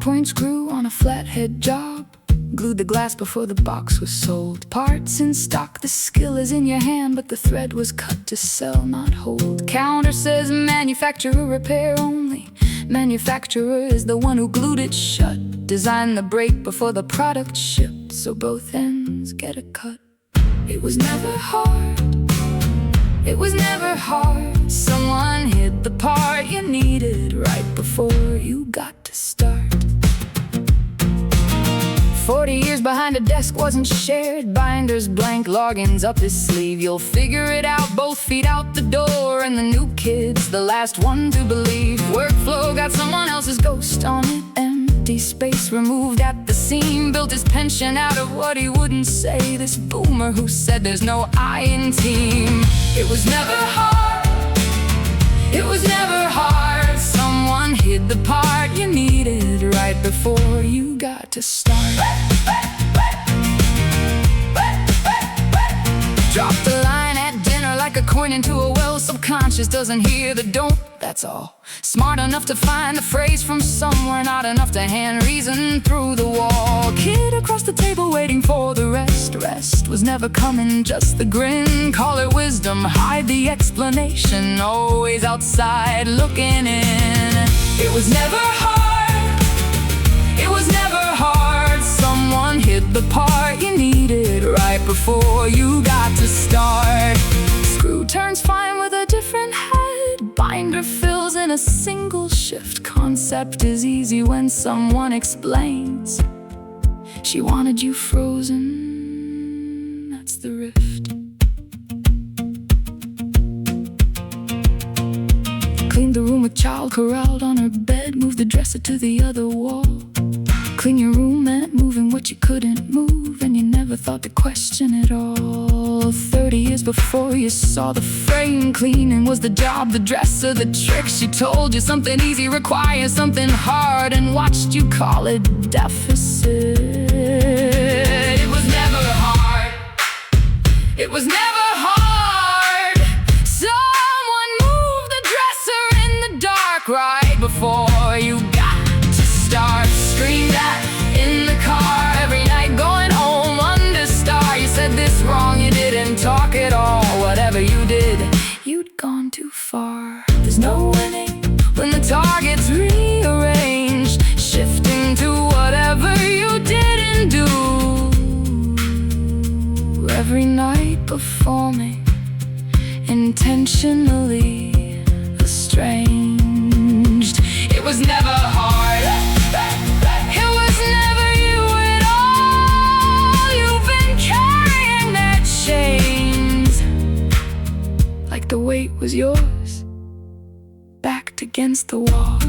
point screw on a flathead job. Glued the glass before the box was sold. Parts in stock, the skill is in your hand, but the thread was cut to sell, not hold. Counter says manufacturer, repair only. Manufacturer is the one who glued it shut. Designed the brake before the product shipped, so both ends get a cut. It was never hard. It was never hard. Someone hid the part you needed right before you got to start. 40 years behind a desk wasn't shared. Binders blank, logins up his sleeve. You'll figure it out, both feet out the door. And the new kid's the last one to believe. Workflow got someone else's ghost on it. Empty space removed at the seam. Built his pension out of what he wouldn't say. This boomer who said there's no I in team. It was never hard. It was never hard. Someone hid the part you needed right before you got to start. Dropped the line at dinner like a coin into a well. Subconscious doesn't hear the don't, that's all. Smart enough to find the phrase from somewhere, not enough to hand reason through the wall. Kid across the table waiting for the rest. Rest was never coming, just the grin. Call it wisdom, hide the explanation. Always outside looking in. It was never hard. It was never hard. Someone hid the part you needed right before you got to start. Screw turns fine with a different head. Binder fills in a single shift. Concept is easy when someone explains. She wanted you frozen, that's the rift. Cleaned the room with child corralled on her bed. Moved the dresser to the other wall. Clean your room meant moving what you couldn't move, and you never thought to question it all. 30 years before you saw the frame. Cleaning was the job, the dresser, the trick. She told you something easy requires something hard, and watched you call it deficit. It was never hard. It was never hard. Someone moved the dresser in the dark right before you got to start. Screamed at in the car every night going home under star. You said this wrong, you didn't talk at all. Whatever you did, you'd gone too far. There's no winning when the target's rearranged. Shifting to whatever you didn't do. Every night performing intentionally estranged. It was never hard. It was never you at all. You've been carrying their chains like the weight was yours, backed against the wall.